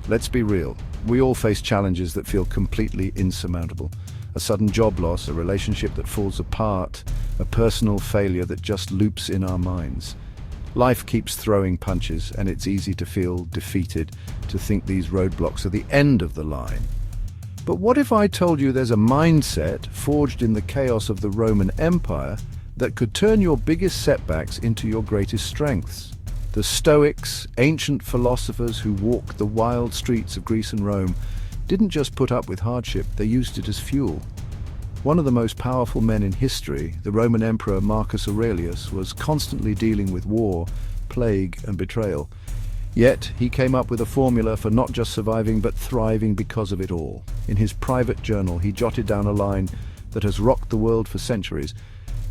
Let's be real. We all face challenges that feel completely insurmountable. A sudden job loss, a relationship that falls apart, a personal failure that just loops in our minds. Life keeps throwing punches, and it's easy to feel defeated, to think these roadblocks are the end of the line. But what if I told you there's a mindset forged in the chaos of the Roman Empire that could turn your biggest setbacks into your greatest strengths? The Stoics, ancient philosophers who walked the wild streets of Greece and Rome, didn't just put up with hardship, they used it as fuel. One of the most powerful men in history, the Roman Emperor Marcus Aurelius, was constantly dealing with war, plague, and betrayal. Yet, he came up with a formula for not just surviving but thriving because of it all. In his private journal, he jotted down a line that has rocked the world for centuries.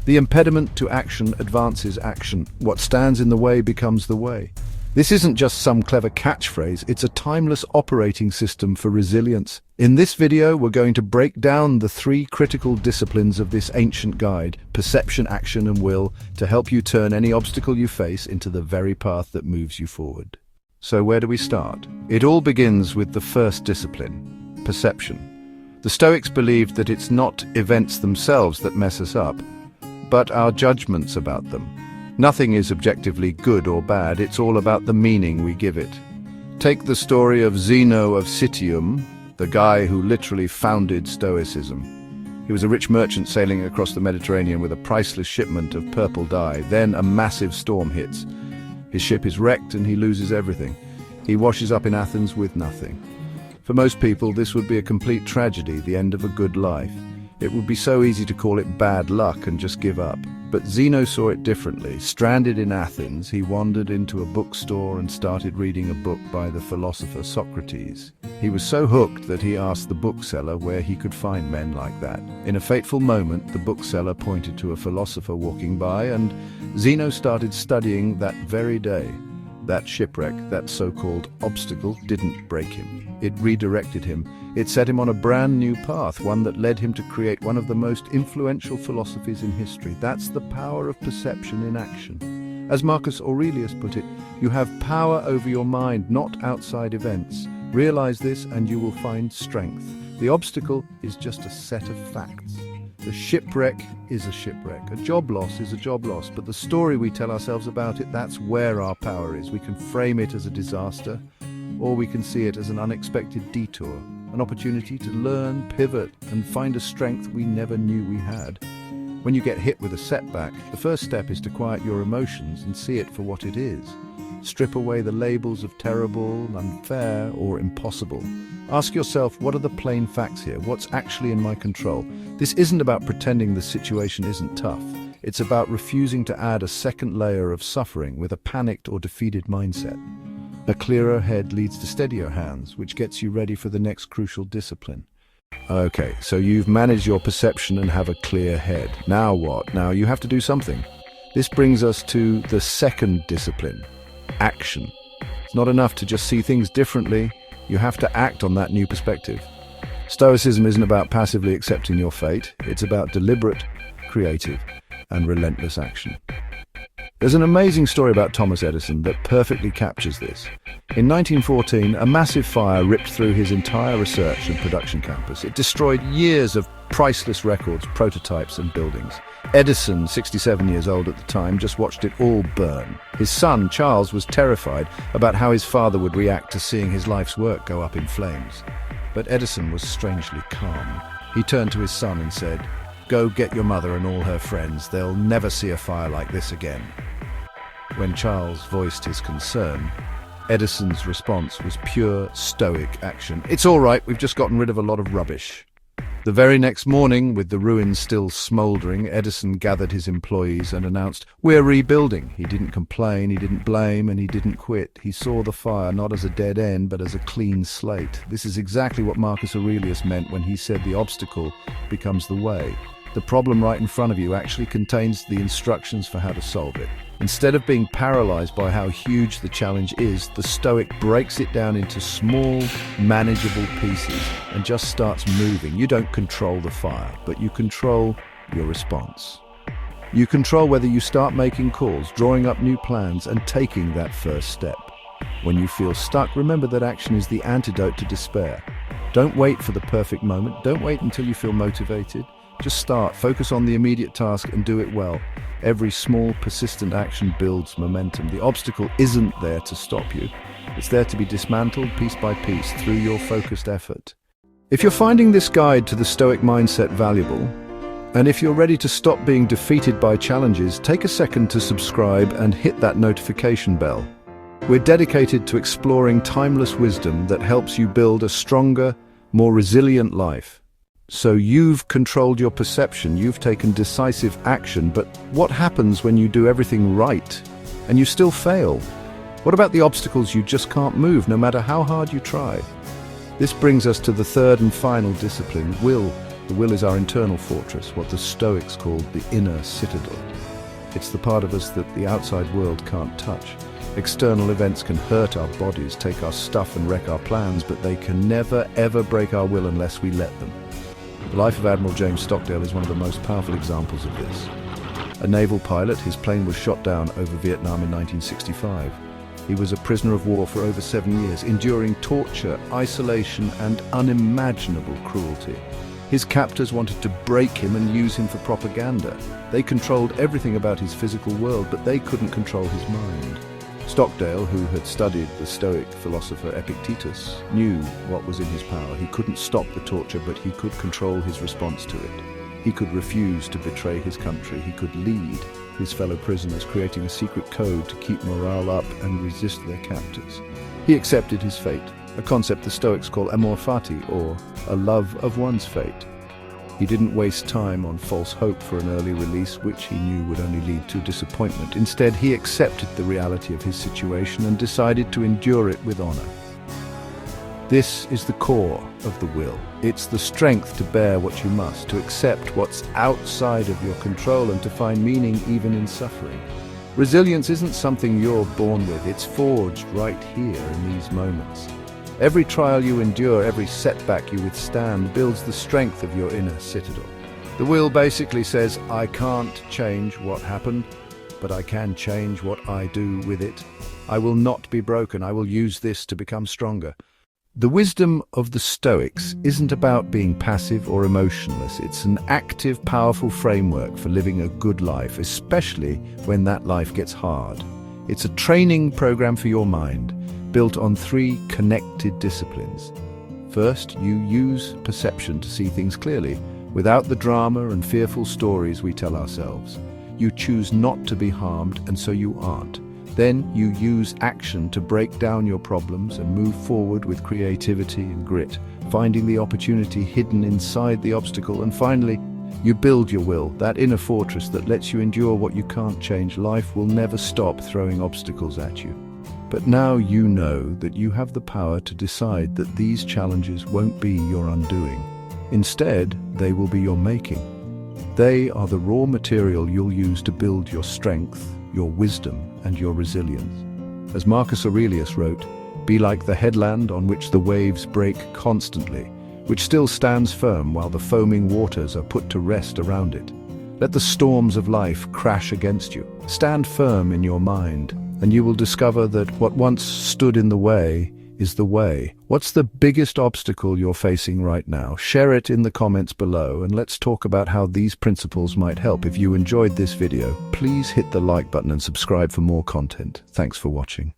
The impediment to action advances action. What stands in the way becomes the way. This isn't just some clever catchphrase, it's a timeless operating system for resilience. In this video, we're going to break down the 3 critical disciplines of this ancient guide: perception, action, and will, to help you turn any obstacle you face into the very path that moves you forward. So where do we start? It all begins with the first discipline, perception. The Stoics believed that it's not events themselves that mess us up, but our judgments about them. Nothing is objectively good or bad, it's all about the meaning we give it. Take the story of Zeno of Citium, the guy who literally founded Stoicism. He was a rich merchant sailing across the Mediterranean with a priceless shipment of purple dye. Then a massive storm hits. His ship is wrecked and he loses everything. He washes up in Athens with nothing. For most people, this would be a complete tragedy, the end of a good life. It would be so easy to call it bad luck and just give up. But Zeno saw it differently. Stranded in Athens, he wandered into a bookstore and started reading a book by the philosopher Socrates. He was so hooked that he asked the bookseller where he could find men like that. In a fateful moment, the bookseller pointed to a philosopher walking by, and Zeno started studying that very day. That shipwreck, that so-called obstacle, didn't break him. It redirected him. It set him on a brand new path, one that led him to create one of the most influential philosophies in history. That's the power of perception in action. As Marcus Aurelius put it, you have power over your mind, not outside events. Realize this and you will find strength. The obstacle is just a set of facts. The shipwreck is a shipwreck. A job loss is a job loss, but the story we tell ourselves about it, that's where our power is. We can frame it as a disaster, or we can see it as an unexpected detour, an opportunity to learn, pivot, and find a strength we never knew we had. When you get hit with a setback, the first step is to quiet your emotions and see it for what it is. Strip away the labels of terrible, unfair, or impossible. Ask yourself, what are the plain facts here? What's actually in my control? This isn't about pretending the situation isn't tough. It's about refusing to add a second layer of suffering with a panicked or defeated mindset. A clearer head leads to steadier hands, which gets you ready for the next crucial discipline. Okay, so you've managed your perception and have a clear head. Now what? Now you have to do something. This brings us to the second discipline, action. It's not enough to just see things differently. You have to act on that new perspective. Stoicism isn't about passively accepting your fate. It's about deliberate, creative, and relentless action. There's an amazing story about Thomas Edison that perfectly captures this. In 1914, a massive fire ripped through his entire research and production campus. It destroyed years of priceless records, prototypes, and buildings. Edison, 67 years old at the time, just watched it all burn. His son, Charles, was terrified about how his father would react to seeing his life's work go up in flames. But Edison was strangely calm. He turned to his son and said, "Go get your mother and all her friends. They'll never see a fire like this again." When Charles voiced his concern, Edison's response was pure Stoic action. "It's all right, we've just gotten rid of a lot of rubbish." The very next morning, with the ruins still smouldering, Edison gathered his employees and announced, "We're rebuilding." He didn't complain, he didn't blame, and he didn't quit. He saw the fire not as a dead end, but as a clean slate. This is exactly what Marcus Aurelius meant when he said the obstacle becomes the way. The problem right in front of you actually contains the instructions for how to solve it. Instead of being paralyzed by how huge the challenge is, the Stoic breaks it down into small, manageable pieces and just starts moving. You don't control the fire, but you control your response. You control whether you start making calls, drawing up new plans, and taking that first step. When you feel stuck, remember that action is the antidote to despair. Don't wait for the perfect moment. Don't wait until you feel motivated. Just start, focus on the immediate task and do it well. Every small, persistent action builds momentum. The obstacle isn't there to stop you. It's there to be dismantled piece by piece through your focused effort. If you're finding this guide to the Stoic mindset valuable, and if you're ready to stop being defeated by challenges, take a second to subscribe and hit that notification bell. We're dedicated to exploring timeless wisdom that helps you build a stronger, more resilient life. So you've controlled your perception, you've taken decisive action, but what happens when you do everything right and you still fail? What about the obstacles you just can't move, no matter how hard you try? This brings us to the third and final discipline, will. The will is our internal fortress, what the Stoics called the inner citadel. It's the part of us that the outside world can't touch. External events can hurt our bodies, take our stuff and wreck our plans, but they can never, ever break our will unless we let them. The life of Admiral James Stockdale is one of the most powerful examples of this. A naval pilot, his plane was shot down over Vietnam in 1965. He was a prisoner of war for over 7 years, enduring torture, isolation, and unimaginable cruelty. His captors wanted to break him and use him for propaganda. They controlled everything about his physical world, but they couldn't control his mind. Stockdale, who had studied the Stoic philosopher Epictetus, knew what was in his power. He couldn't stop the torture, but he could control his response to it. He could refuse to betray his country. He could lead his fellow prisoners, creating a secret code to keep morale up and resist their captors. He accepted his fate, a concept the Stoics call amor fati, or a love of one's fate. He didn't waste time on false hope for an early release, which he knew would only lead to disappointment. Instead, he accepted the reality of his situation and decided to endure it with honor. This is the core of the will. It's the strength to bear what you must, to accept what's outside of your control, and to find meaning even in suffering. Resilience isn't something you're born with, it's forged right here in these moments. Every trial you endure, every setback you withstand, builds the strength of your inner citadel. The will basically says, I can't change what happened, but I can change what I do with it. I will not be broken. I will use this to become stronger. The wisdom of the Stoics isn't about being passive or emotionless. It's an active, powerful framework for living a good life, especially when that life gets hard. It's a training program for your mind, built on 3 connected disciplines. First, you use perception to see things clearly, without the drama and fearful stories we tell ourselves. You choose not to be harmed, and so you aren't. Then you use action to break down your problems and move forward with creativity and grit, finding the opportunity hidden inside the obstacle. And finally, you build your will, that inner fortress that lets you endure what you can't change. Life will never stop throwing obstacles at you. But now you know that you have the power to decide that these challenges won't be your undoing. Instead, they will be your making. They are the raw material you'll use to build your strength, your wisdom, and your resilience. As Marcus Aurelius wrote, be like the headland on which the waves break constantly, which still stands firm while the foaming waters are put to rest around it. Let the storms of life crash against you. Stand firm in your mind, and you will discover that what once stood in the way is the way. What's the biggest obstacle you're facing right now? Share it in the comments below, and let's talk about how these principles might help. If you enjoyed this video, please hit the like button and subscribe for more content. Thanks for watching.